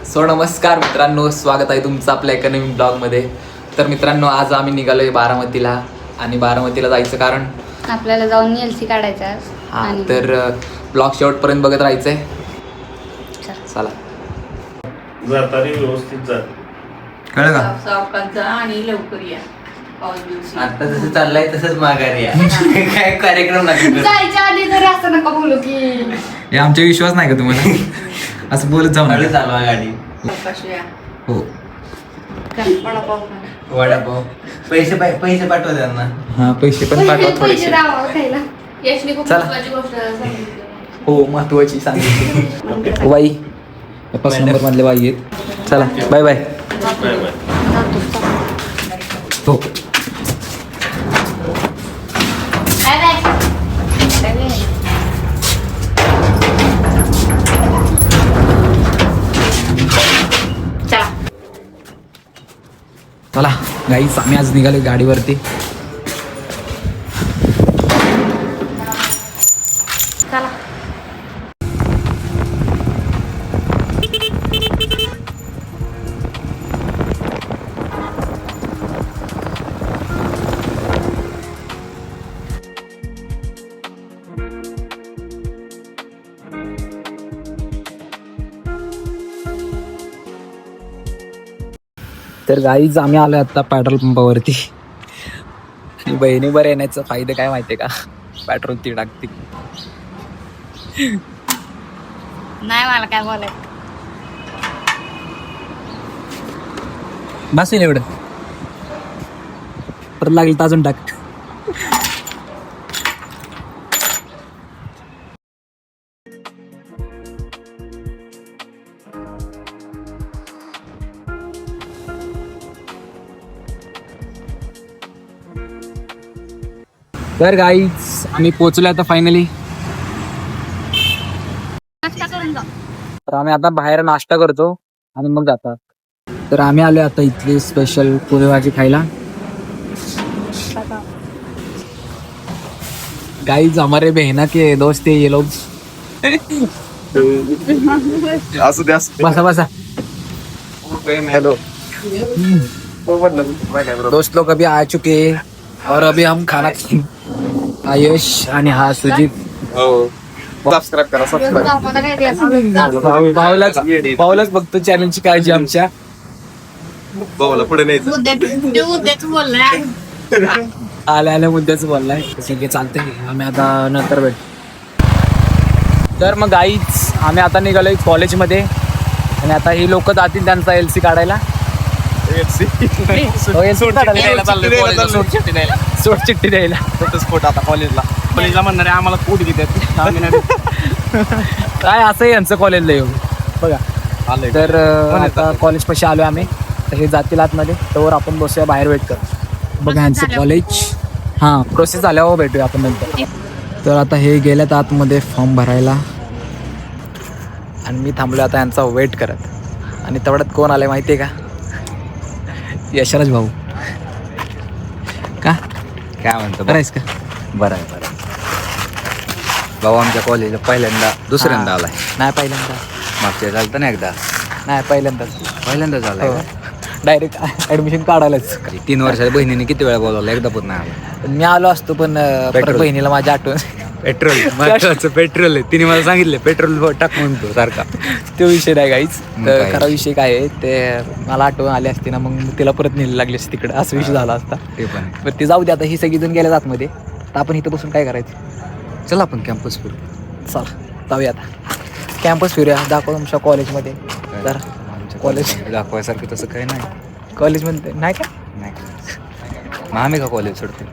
So नमस्कार मित्रांनो, स्वागत आहे तुमचं आपल्या एका नवीन ब्लॉगमध्ये. तर मित्रांनो, आज आम्ही निघालोय बारामतीला. आणि बारामतीला जायचं कारण आपल्याला जाऊन LC काढायचं आज. हां, तर ब्लॉग शेवटपर्यंत बघत राहायचंय. चला जाताना व्यवस्थित जा. कळलं का? सावकाश जा आणि लवकर या. पाऊस दिवशी आता जसं चाललंय तसंच माघारी या. काय कार्यक्रम नाही जायच्या आधी तरी असं नका बोलू की हे आमचा विश्वास नाही का तुम्हाला? असं बोलत जाऊ हळू नका. चालवा गाडी. सावकाश या. हो, वडापाव खा. वडापाव पैसे पाठवा त्यांना. हा, पैसे पण पाठवा पैसे थोडेसे. द्यावं खायला. यशने खूप चला. महत्वाची गोष्ट सांगितली. हो, महत्वाची सांगितली. बाई 5 नंबर मधले बाई आहेत. चला बाय बाय. Bye bye. हो, काय नाही. चला. चला गाईस, आम्ही आज निघालो गाडीवरती. चला. तर गाईज, आम्ही आलो आता पेट्रोल पंपावरती. आणि बहिणी बरं येण्याचा फायदा काय माहितीये का? पेट्रोल ती टाकते. नाही मला काय बोलायचं. बस एवढं परत लागेल तर अजून टाक. तर गाईज, आम्ही पोहोचलो आता फायनली. नाश्ता करून जा. तर आम्ही आता बाहेर नाश्ता करतो आणि मग जातात. तर आम्ही आलो आता इथली स्पेशल पुरी भाजी खायला. गाइस, हमारे बहना के दोस्त है ये लोग. असू द्या. बसा बसा. हॅलो. दोस्त लोग अभी आ चुके हैं और अभी हम खाना खाएंगे. आयुष आणि हा सुजित. हो, सबस्क्राईब करा. सबस्क्राईब. आम्हाला काय द्यायचं. पावलाच बघतो चॅनलची काळजी आमच्या. भाऊला पुढे न्यायचं. उद्याच बोललाय. आल्या मुद्द्याच बोललाय. ठीक आहे, चालतंय. आम्ही आता नंतर भेट. तर मग गाईच, आम्ही आता निघालोय कॉलेजमध्ये. आणि आता ही लोक जातील त्यांचा LC काढायला. सोड चिठ्ठी द्यायला. स्फोट आता कॉलेजला म्हणणार आहे आम्हाला कोट घेतात. काय असं यांचं कॉलेजला येऊ बघा. तर आता कॉलेज पाशी आलोय आम्ही. तर हे जातील आतमध्ये, तर आपण बसूया बाहेर वेट कर. बघा यांचं कॉलेज. हां, प्रोसेस झाल्यावर भेटूया आपण नंतर. तर आता हे गेल्यात आतमध्ये फॉर्म भरायला. आणि मी थांबलो आता यांचा वेट करत. आणि तेवढ्यात कोण आले माहिती आहे का? यशराज भाऊ. का काय म्हणतो बरं आहेस का? बरं आहे. भाऊ आमच्या कॉलेजला दुसऱ्यांदा हां. आलाय. नाही, पहिल्यांदा. मागच्या चालतं ना एकदा. नाही, पहिल्यांदाच आलाय का? Direct admission काढायलाच. 3 वर्षाच्या बहिणीने किती वेळा बोलावलं, एकदा पण नाही आला. मी आलो असतो, पण परत पेट्रोल. बहिणीला माझ्या आठवण. पेट्रोल महत्वाचं. पेट्रोल आहे. तिने मला सांगितलं पेट्रोल टाक म्हणतो सारखा. तो विषय नाही गाईच. मग तर काय? खरा विषय काय आहे ते मला आठवण आली असती ना, मग तिला परत नेली लागली असती तिकडे. असा विषय झाला असता. ते पण आहे. पण ते जाऊ दे. आता ही सगळी जण गेल्या आतमध्ये. तर आपण इथं बसून काय करायचं? चला आपण कॅम्पस फिरू. चला जाऊया आता कॅम्पस फिरूया. दाखव तुमच्या कॉलेजमध्ये. तर कॉलेज दाखवायसारखं तसं काही नाही. कॉलेजमध्ये नाही का? नाही मग आम्ही का कॉलेज सोडतो?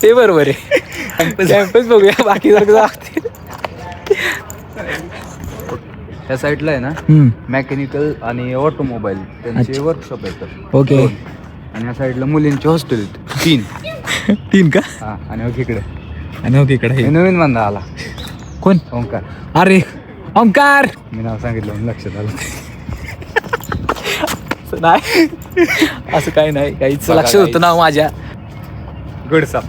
ते बरोबर आहे. कॅम्पस बघूया, बाकी सारखं दाखवते. त्या साईडला आहे ना मेकॅनिकल आणि ऑटोमोबाईल त्यांचे अच्छा. वर्कशॉप आहेत. ओके. आणि या साईडला मुलींचे हॉस्टेल आहेत 3. 3 का? हा, आणि इकडे आणि ओके, इकडे हे नवीन बांधा आला. कोण? ओंकार. अरे ओंकार. मी नाव सांगितलं म्हणून लक्षात आलं. नाही, असं काही नाही. काहीच बघा लक्ष होतं ना माझ्या. गुड साप.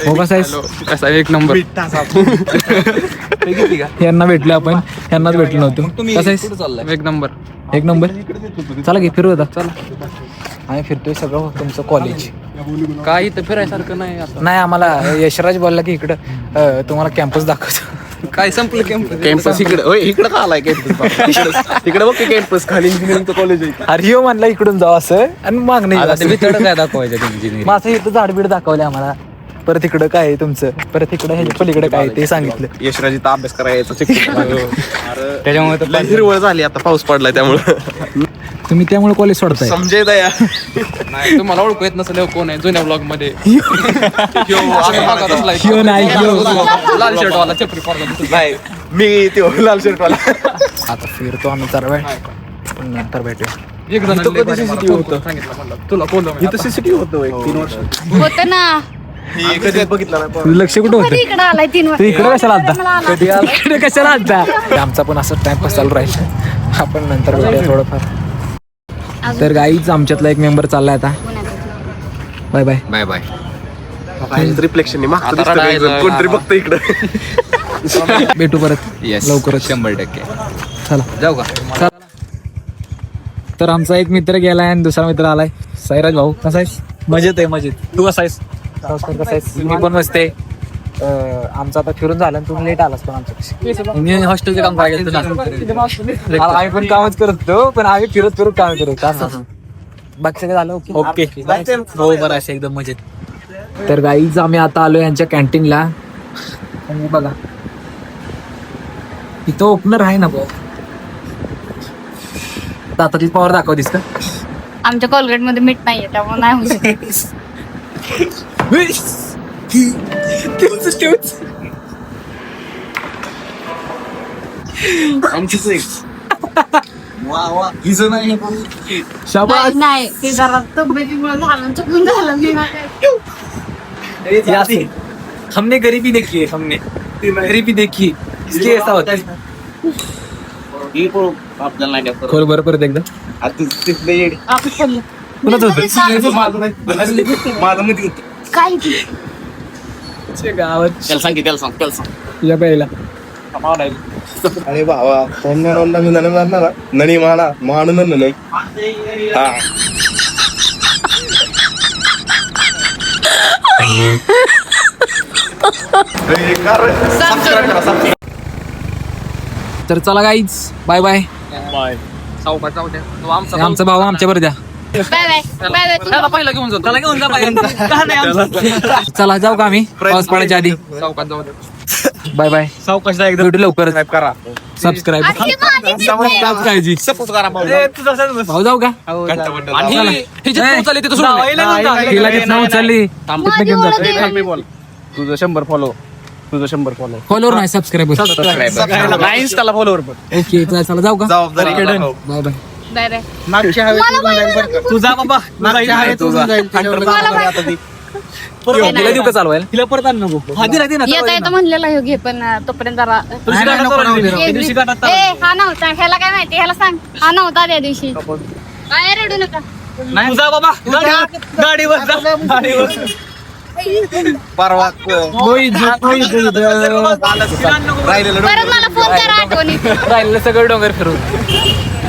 हो कसा आहेस? कसा एक नंबर यांना भेटलो आपण, यांनाच भेटलो नव्हतो. कसं आहेस? एक नंबर. एक नंबर. चला की फिरू आता. चला आम्ही फिरतोय सगळं तुमचं कॉलेज. काय इथं फिरायसारखं नाही आता. नाही आम्हाला यशराज बोलला की इकडं तुम्हाला कॅम्पस दाखवतो. काय संपलं कॅम्पस इकडे होय इकडे का आलाय कॅम्पस इकडे बघ कॅम्पस खाली इंजिनिअरिंगचं कॉलेज आहे. अरे ह्यो म्हणला इकडून जाऊ असं आणि माग नाही आता ते थोडं काय दाखवायचं इंजिनिअरिंग. माझं इथं झाडबीड दाखवले आम्हाला. परत इकडं काय आहे तुमचं, परत इकडं ह्याच्या पलीकडे काय आहे ते सांगितलं. यशराजीचा अभ्यास करायचा त्याच्यामुळे तर हिरवळ झाली आता पाऊस पडलाय त्यामुळे तुम्ही त्यामुळे कॉलेज सोडताय. समजे दया नाही तुम्हाला ओळखू येत नसलं कोण आहे जुन्या ब्लॉग मध्ये. ह्यो नाही, ह्यो. लाल शर्ट वाला चपरी पोरगा. नाही मी तो लाल शर्ट वाला आता फिरतो आम्ही तर वेळ पण नंतर भेटूया. एक जण इथं कधी CCTV होतं? तुला कोण इथं सीसीटीव्ही होतं 3 वर्ष होत ना. ही कधी बघितलं नाही तुझं लक्ष कुठं होतं? कधी इकडे आलाय 3 वर्ष. तू इकडे कशाला आलता? मला आला. इकडे कशाला आलता? आमचा पण असं टाइमपास चालू राहील. आपण नंतर भेटूया थोडंफार. तर गाईच आमच्यातला एक मेंबर चाललाय आता. Bye bye. Bye bye. Reflection आता रडायचं. कोणतरी बघतं इकडं भेटू परत लवकरच. 100%. चला जाऊ का? चला. तर आमचा एक मित्र गेलाय आणि दुसरा मित्र आलाय. साईराज भाऊ कसा आहेस? मजेत आहे मजेत. तू कसा आहेस? नमस्कार कसा आहेस? मी पण मस्त आहे. आमचं आता फिरून झालं आणि तुम्ही लेट आलास पण आमच्यापाशी. मी हॉस्टेलचे काम करायचं आम्ही पण कामच करत होतो पण आम्ही फिरत फिरत काम करत होतो असं. बाकी सगळं झालं ओके ओके हो बरं असं एकदम मजेत. तर गाईज आम्ही आता आलो यांच्या कॅन्टीनला आणि बघा इथं ओपनर आहे ना भाऊ. दाताची पॉवर दाखव दिसत. आमच्या कोलगेट मध्ये मीठ नाहीये त्यामुळे नाही होऊ शकत. शाबास. नाही ते जरा तब्येतीमुळे झालं चुकून झालं. मी नाही. हमने गरीबी देखी है, हमने गरीबी देखी इसलिए ऐसा होता है. आपल्याला नाही खोल बरं परत एकदा. आपण पडलो. कुणाच होतं? माझं मध्ये काय ते? गावात त्याला सांग तुझ्या पहिला अरे बाबा ननी माना मानू नाही हा तर चला गाईज बाय बाय. सावकाश जाऊ द्या. तो आमचा आमचा भाऊ आमच्या बरं द्या. Bye bye. Bye bye. त्याला पहिला घेऊन जाऊ. त्याला घेऊन जा चला जाऊ का आम्ही पाऊस पडायच्या आधी. सावकाश जाऊ द्या. Bye bye. सावकाशला एकदा भेटू लवकर. करा सबस्क्राईब अरे माझी काळजी. सपोज करा भाऊ जाऊ का? आणि ह्याच्यात पोहोचायला तिथं सोडून दे. तिला तिथं उचलली तिथनं घेऊन जातो. तुझं 100 फॉलो फॉलोवर नाही सबस्क्राईबर. नाही इंस्टाला फॉलोवर पण ओके चला जाऊ का? जबाबदारी बाय बाय. Bye bye. मागच्या हवेत तुझा बाबा मागच्या हवेत तिला देऊ का चालवायला? तिला परत आण नको. येता येतं म्हणलेलं हे घे पण तोपर्यंत जरा ए, हा नव्हता ह्याला काय माहिती ह्याला सांग हा नव्हता त्या दिवशी. काय रडू नका. परवा परत मला फोन करा आठवणी. राहिलेलं सगळं डोंगर फिरून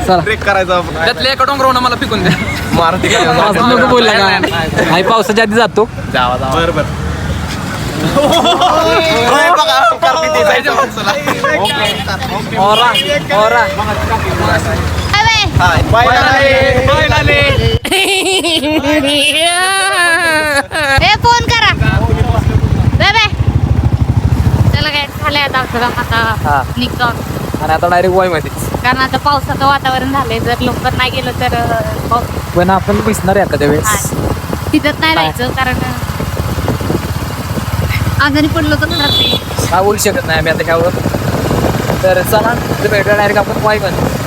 चला. ब्रेक करायचा आपण. त्यातल्या एका डोंगरावर मला फेकून द्या. मारुती असं नको बोलला का? आई पावसाच्या आधी जातो. बरोबर ओरा ओरा. Bye bye. ए फोन करा. Bye bye. चला काय झालंय आता आपलं काम हा. आता निघतो आणि आता डायरेक्ट वाय मध्ये. कारण आता पावसाचं वातावरण झालंय जर लवकर नाही गेलं तर पाऊस पण आपण दिसणार आहे एखाद्या वेळेस. तिथं नाही राहायचं कारण आजारी पडलो तर घरात नाही. काय बोलू शकत नाही आम्ही आता ह्यावर. तर चला भेटूया डायरेक्ट आपण वाय मध्ये.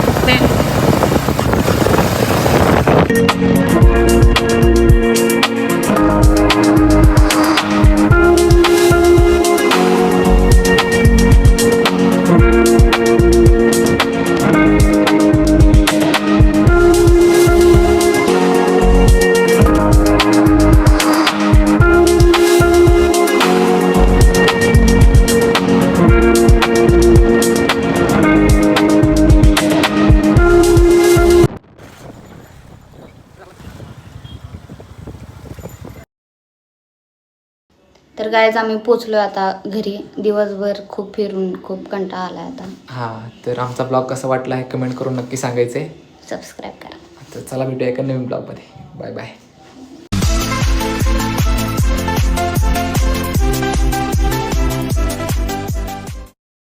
तर गायज आम्ही पोचलो आता घरी. दिवसभर खूप फिरून खूप कंटाळा आला आता. हां, तर आमचा ब्लॉग कसा वाटला आहे कमेंट करून नक्की सांगायचं आहे. सबस्क्राईब करा. तर चला भेटूया एका नवीन ब्लॉगमध्ये. Bye bye.